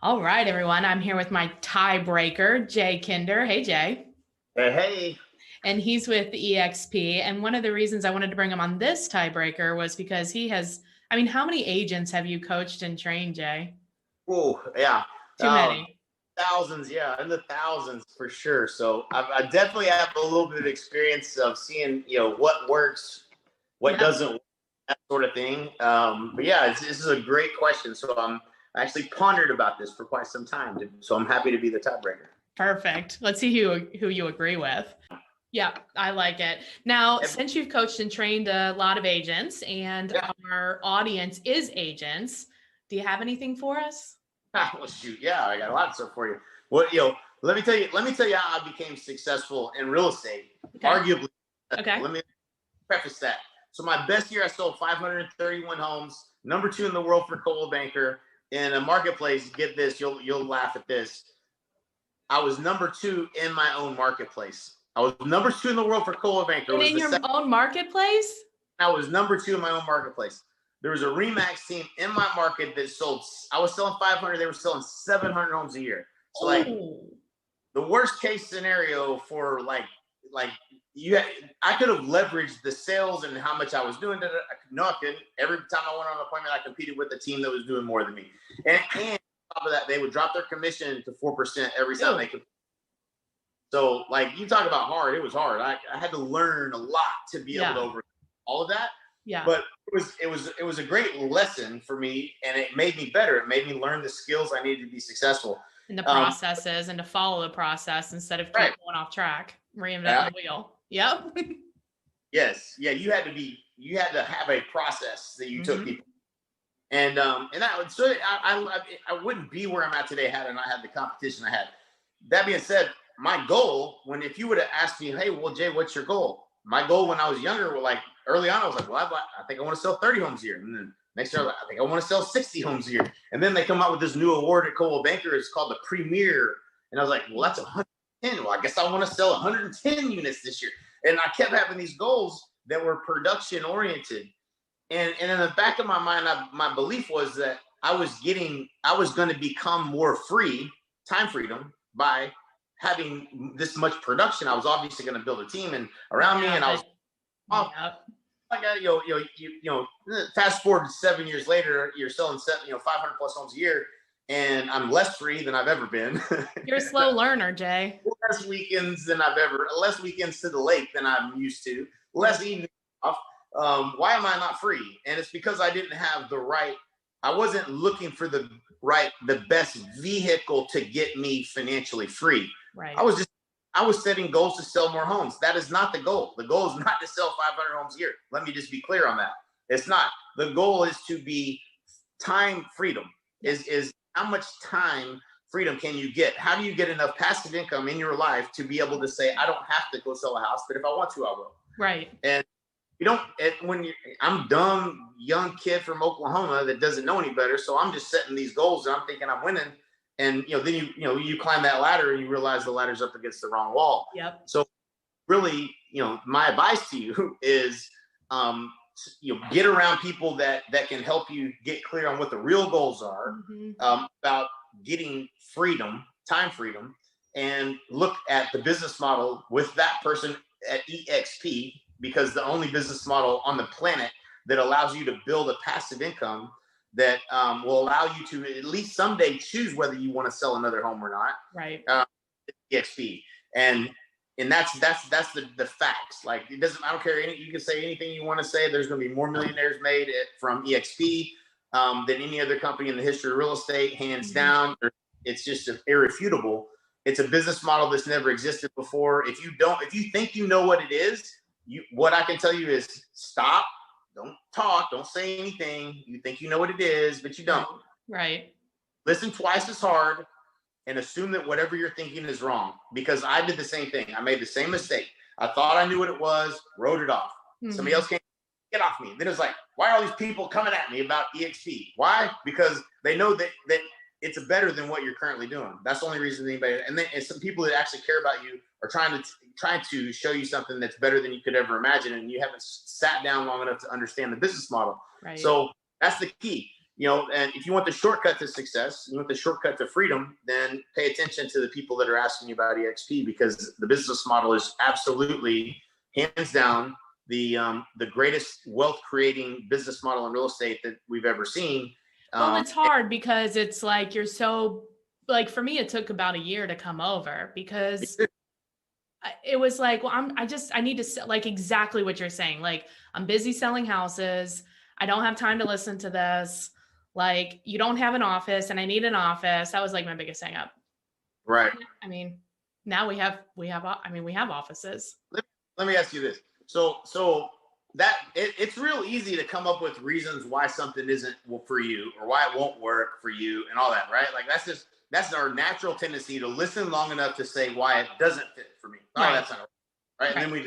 All right, everyone. I'm here with my tiebreaker, Jay Kinder. Hey, Jay. Hey, hey. And he's with eXp. And one of the reasons I wanted to bring him on this tiebreaker was because how many agents have you coached and trained, Jay? Oh, yeah. Too many. Thousands, yeah, in the thousands for sure. So I definitely have a little bit of experience of seeing, what works, what Yep. doesn't work, that sort of thing. But yeah, this is a great question. So I actually pondered about this for quite some time. So I'm happy to be the tiebreaker. Perfect. Let's see who you agree with. Yeah, I like it. Now, since you've coached and trained a lot of agents and Yeah. our audience is agents, do you have anything for us? Well, shoot, yeah, I got a lot of stuff for you. What let me tell you how I became successful in real estate. Okay. Arguably, Okay. let me preface that. So my best year, I sold 531 homes, number two in the world for Coldwell Banker in a marketplace. Get this, you'll laugh at this. I was number two in my own marketplace. I was number two in the world for Coldwell Banker. It And was in the your second. own marketplace? I was number two in my own marketplace. There was a Remax team in my market that sold. I was selling 500. They were selling 700 homes a year. So like Oh, the worst case scenario for like you had, I could have leveraged the sales and how much I was doing. No, I couldn't. Every time I went on an appointment, I competed with a team that was doing more than me. And on top of that, they would drop their commission to 4% every time they could. So like you talk about hard, it was hard. I had to learn a lot to be able to yeah. over all of that. Yeah. But it was a great lesson for me, and it made me better. It made me learn the skills I needed to be successful. And the Um, processes and to follow the process instead of keep right. going off track, reinventing Yeah. the wheel. Yep. Yes. Yeah. You had to have a process that you took hmm people. And that would so I wouldn't be where I'm at today had I not had the competition I had. That being said, my goal if you would have asked me, hey, well, Jay, what's your goal? My goal when I was younger, like early on, I was like, well, I think I want to sell 30 homes a year. And then next year, I think I want to sell 60 homes a year. And then they come out with this new award at Coldwell Banker. It's called the Premier. And I was like, well, that's 110. Well, I guess I want to sell 110 units this year. And I kept having these goals that were production oriented. And in the back of my mind, my belief was that I was going to become more free, time freedom, by having this much production. I was obviously going to build a team and around me, Yeah, and I was off. yep. I got fast forward 7 years later, you're selling 500 plus homes a year, and I'm less free than I've ever been. You're a slow learner, Jay. Less weekends to the lake than I'm used to, less evenings off. Why am I not free? And it's because I wasn't looking for the best vehicle to get me financially free. Right. I was setting goals to sell more homes. That is not the goal. The goal is not to sell 500 homes a year. Let me just be clear on that. It's not. The goal is to be time freedom. Is how much time freedom can you get? How do you get enough passive income in your life to be able to say, I don't have to go sell a house, but if I want to, I will. Right. And you don't I'm dumb young kid from Oklahoma that doesn't know any better, so I'm just setting these goals and I'm thinking I'm winning, and then you climb that ladder and you realize the ladder's up against the wrong wall. Yep. So really, my advice to you is get around people that can help you get clear on what the real goals are, about getting freedom, time freedom, and look at the business model with that person at eXp, because the only business model on the planet that allows you to build a passive income that will allow you to at least someday choose whether you want to sell another home or not. Right. eXp. And that's the facts. Like, it doesn't, I don't care. You can say anything you want to say. There's going to be more millionaires made from eXp than any other company in the history of real estate, hands down. It's just irrefutable. It's a business model that's never existed before. If you think you know what it is, what I can tell you is stop. Don't talk. Don't say anything. You think you know what it is, but you don't. Right. Listen twice as hard and assume that whatever you're thinking is wrong, because I did the same thing. I made the same mistake. I thought I knew what it was, wrote it off. Somebody else came, get off me. Then it's like, why are all these people coming at me about eXp? Why? Because they know that it's better than what you're currently doing. That's the only reason anybody. And some people that actually care about you are trying to show you something that's better than you could ever imagine, and you haven't sat down long enough to understand the business model. Right. So that's the key. and if you want the shortcut to success, you want the shortcut to freedom, then pay attention to the people that are asking you about eXp, because the business model is absolutely, hands down, the greatest wealth creating business model in real estate that we've ever seen. Well, it's hard because it's like you're so, like, for me, it took about a year to come over because it was like, well, I need to, like, exactly what you're saying. Like, I'm busy selling houses. I don't have time to listen to this. Like, you don't have an office and I need an office. That was like my biggest hang up. Right. I mean, now we have offices. Let me ask you this. So that it's real easy to come up with reasons why something isn't for you or why it won't work for you and all that, right? Like that's our natural tendency to listen long enough to say why it doesn't fit for me. Oh, that's not right. And then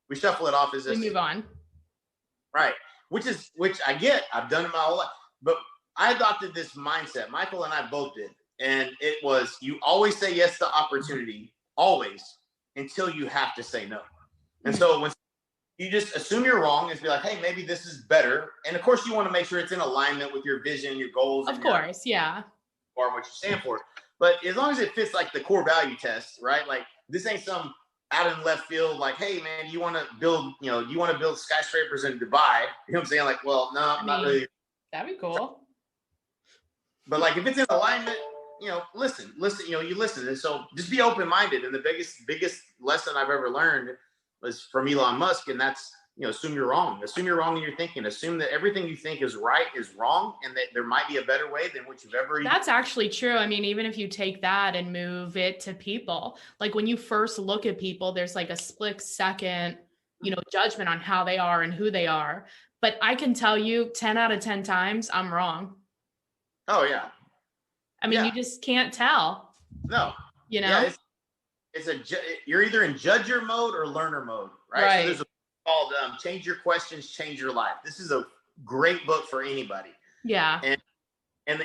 we shuffle it off as this. We move on. Right. Which I get. I've done it my whole life. But I adopted this mindset. Michael and I both did. And it was, you always say yes to opportunity, always, until you have to say no. And so when you just assume you're wrong and be like, hey, maybe this is better. And of course, you want to make sure it's in alignment with your vision, your goals. Of course, yeah. Or what you stand for. But as long as it fits like the core value test, right? Like this ain't some out in left field, like, hey man, you want to build skyscrapers in Dubai. You know what I'm saying? Like, well, no, not really. That'd be cool. But like if it's in alignment, listen, you listen. And so just be open-minded. And the biggest lesson I've ever learned was from Elon Musk. And that's, assume you're wrong. Assume you're wrong in your thinking. Assume that everything you think is right is wrong, and that there might be a better way than what you've ever. That's actually true. I mean, even if you take that and move it to people, like when you first look at people, there's like a split second, judgment on how they are and who they are. But I can tell you 10 out of 10 times I'm wrong. Oh yeah. I mean, you just can't tell. No. Yeah, you're either in judger mode or learner mode, right? So there's a book called Change Your Questions, Change Your Life. This is a great book for anybody. Yeah. And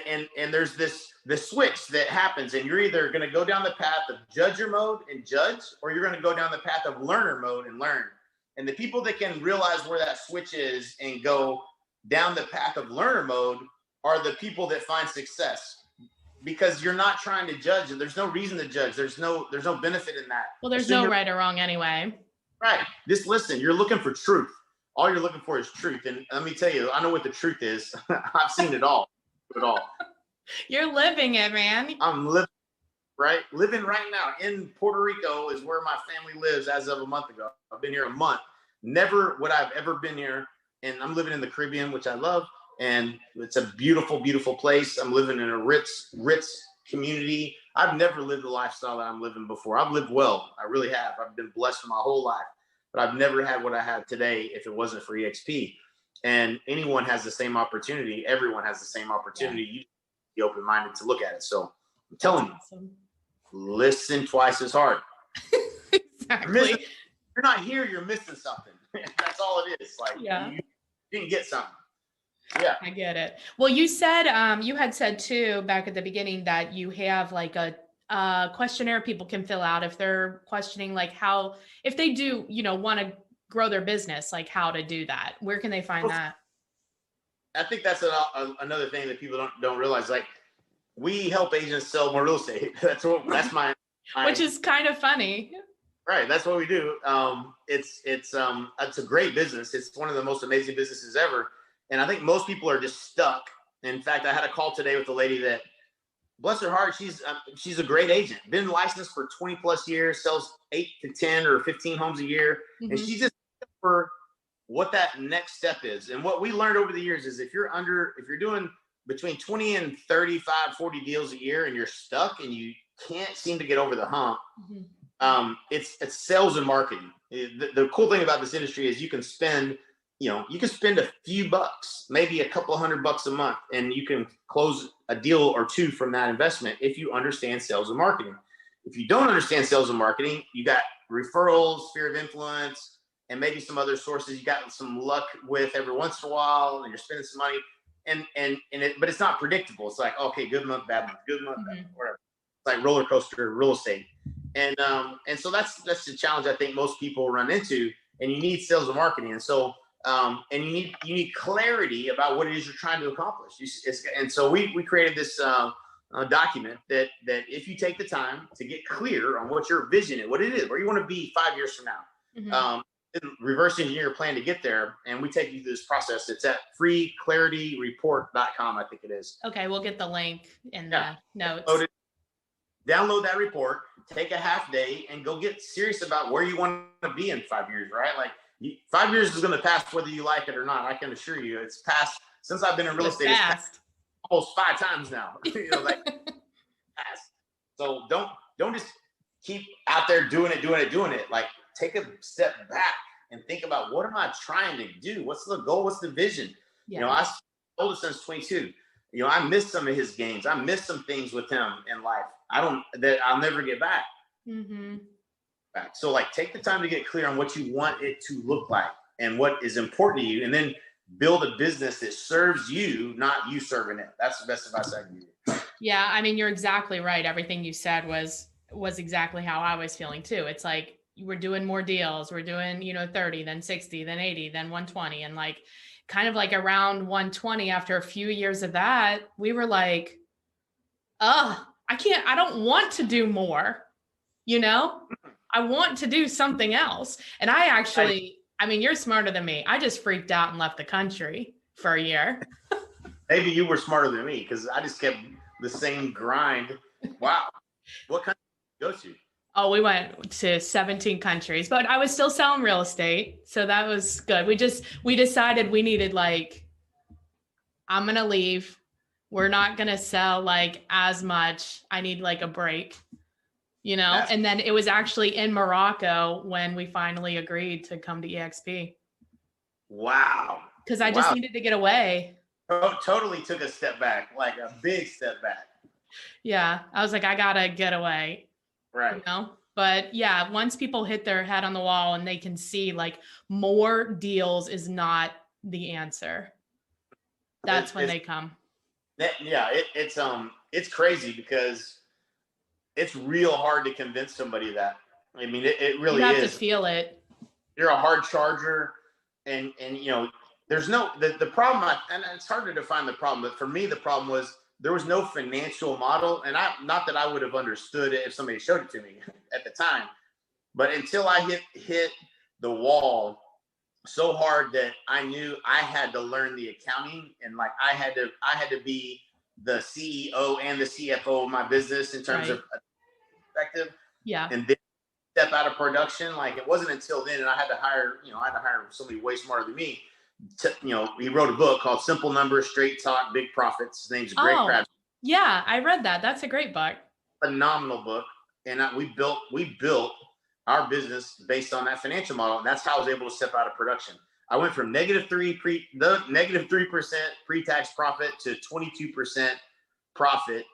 there's this switch that happens, and you're either going to go down the path of judger mode and judge, or you're going to go down the path of learner mode and learn. And the people that can realize where that switch is and go down the path of learner mode are the people that find success. Because you're not trying to judge, and there's no reason to judge. There's no benefit in that. Well, there's no right or wrong anyway. Right. Just listen. You're looking for truth. All you're looking for is truth. And let me tell you, I know what the truth is. I've seen it all. You're living it, man. I'm living right now in Puerto Rico is where my family lives as of a month ago. I've been here a month. Never would I've ever been here, and I'm living in the Caribbean, which I love. And it's a beautiful, beautiful place. I'm living in a rich community. I've never lived the lifestyle that I'm living before. I've lived well. I really have. I've been blessed my whole life, but I've never had what I have today if it wasn't for eXp. And anyone has the same opportunity. Everyone has the same opportunity. You be open-minded to look at it. So I'm telling you, listen twice as hard. Exactly. You're not here. You're missing something. That's all it is. Like you didn't get something. Yeah, I get it. Well, you said, you had said too, back at the beginning, that you have like a questionnaire people can fill out if they're questioning, like how, if they do, want to grow their business, like how to do that. Where can they find that? I think that's another thing that people don't realize. Like we help agents sell more real estate. That's my which is kind of funny. Right. That's what we do. It's a great business. It's one of the most amazing businesses ever. And I think most people are just stuck. In fact, I had a call today with a lady that, bless her heart, she's a great agent, been licensed for 20 plus years, sells 8 to 10 or 15 homes a year. Mm-hmm. And she's just for what that next step is. And what we learned over the years is if you're doing between 20 and 35, 40 deals a year and you're stuck and you can't seem to get over the hump, it's sales and marketing. The cool thing about this industry is you can spend a few bucks, maybe a couple $100 a month, and you can close a deal or two from that investment if you understand sales and marketing. If you don't understand sales and marketing, you got referrals, sphere of influence, and maybe some other sources you got some luck with every once in a while, and you're spending some money, but it's not predictable. It's like, okay, good month, bad month, good month, bad month, whatever. It's like roller coaster real estate. And so that's the challenge I think most people run into, and you need sales and marketing. And so And you need clarity about what it is you're trying to accomplish. And so we created this document that if you take the time to get clear on what your vision is, what it is, where you want to be 5 years from now, reverse engineer your plan to get there, and we take you through this process. It's at freeclarityreport.com, I think it is. Okay, we'll get the link in the notes. Download that report, take a half day, and go get serious about where you want to be in 5 years, right? Like 5 years is going to pass whether you like it or not. I can assure you, it's passed since I've been in real estate. It's passed almost 5 times now. Like passed. So don't just keep out there doing it. Like take a step back and think about, what am I trying to do? What's the goal? What's the vision? Yeah. I told him since 22. I missed some of his games. I missed some things with him in life. I'll never get back. Back. So like take the time to get clear on what you want it to look like and what is important to you, and then build a business that serves you, not you serving it. That's the best advice I can give you. Yeah, I mean, you're exactly right. Everything you said was exactly how I was feeling too. It's like we're doing more deals. We're doing, 30, then 60, then 80, then 120. And like kind of like around 120, after a few years of that, we were like, I don't want to do more, I want to do something else. And I mean, you're smarter than me. I just freaked out and left the country for a year. Maybe you were smarter than me, because I just kept the same grind. Wow. What country did you go to? Oh, we went to 17 countries, but I was still selling real estate. So that was good. We decided we needed, like, I'm going to leave. We're not going to sell like as much. I need like a break, and then it was actually in Morocco when we finally agreed to come to eXp. Wow. Because I just needed to get away. Totally took a step back, like a big step back. Yeah. I was like, I got to get away. Right. But yeah, once people hit their head on the wall and they can see like more deals is not the answer, that's when they come. It's crazy, because it's real hard to convince somebody that. I mean, it really is. You have to feel it. You're a hard charger, and there's the problem, and it's hard to define the problem, but for me, the problem was there was no financial model, and not that I would have understood it if somebody showed it to me at the time, but until I hit the wall so hard that I knew I had to learn the accounting, and like I had to be the CEO and the CFO of my business in terms of perspective. Yeah. And then step out of production. Like it wasn't until then, and I had to hire somebody way smarter than me. He wrote a book called Simple Numbers, Straight Talk, Big Profits. His name's Greg Krabs. Yeah, I read that. That's a great book. Phenomenal book. And we built our business based on that financial model. And that's how I was able to step out of production. I went from -3% pre-tax profit to 22% profit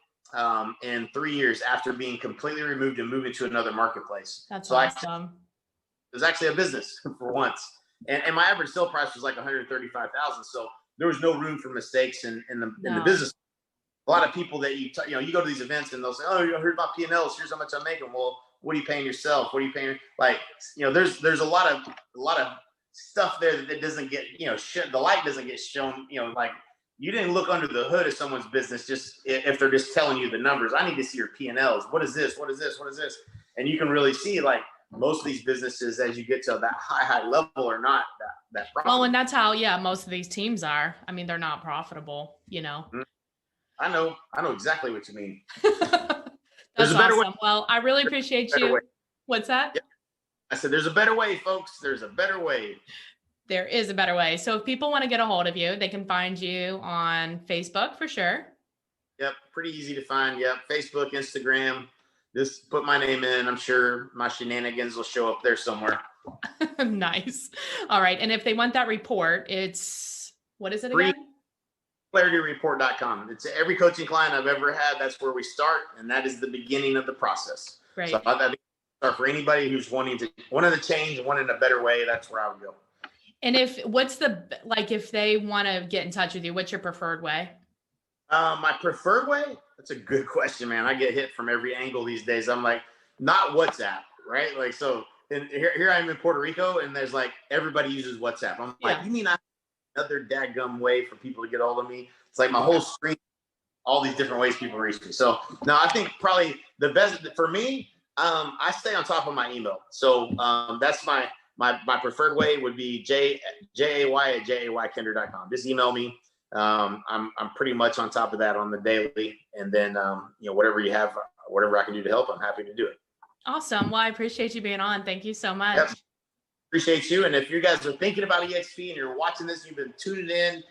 in 3 years after being completely removed and moved into another marketplace. That's awesome. It was actually a business for once. And my average sale price was like $135,000. So there was no room for mistakes in the business. A lot of people that you go to these events and they'll say, "Oh, here's my P&Ls. Here's how much I'm making." Well, what are you paying yourself? What are you paying? Like, there's a lot of stuff there that doesn't get, the light doesn't get shown. Like you didn't look under the hood of someone's business just if they're just telling you the numbers. I need to see your P&Ls. What is this? What is this? What is this? And you can really see like most of these businesses, as you get to that high level, are not that profitable. Well, and that's how most of these teams are. I mean, they're not profitable. I know exactly what you mean. That's awesome. Well, I really appreciate you. Way. What's that? Yeah. I said, there's a better way, folks. There's a better way. There is a better way. So if people want to get a hold of you, they can find you on Facebook for sure. Yep. Pretty easy to find. Yep. Facebook, Instagram. Just put my name in. I'm sure my shenanigans will show up there somewhere. Nice. All right. And if they want that report, what is it again? Clarityreport.com. It's every coaching client I've ever had. That's where we start. And that is the beginning of the process. Great. So that'd start for anybody who's wanting to change, wanting a better way. That's where I would go. And if they want to get in touch with you, what's your preferred way? My preferred way? That's a good question, man. I get hit from every angle these days. I'm like, not WhatsApp, right? Like, so and here I am in Puerto Rico, and there's like everybody uses WhatsApp. I'm like, Yeah. you mean I have another dadgum way for people to get hold of me? It's like my whole screen, all these different ways people reach me. So now I think probably the best for me, I stay on top of my email. So that's my preferred way would be jay@jaykinder.com. Just email me. I'm pretty much on top of that on the daily, and then whatever you have, whatever I can do to help, I'm happy to do it. Awesome. Well, I appreciate you being on. Thank you so much. Yep. Appreciate you. And if you guys are thinking about eXp and you're watching this, you've been tuning in,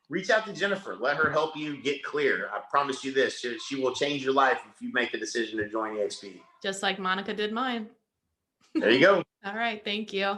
reach out to Jennifer. Let her help you get clear. I promise you this, she will change your life if you make the decision to join eXp. Just like Monica did mine. There you go. All right. Thank you.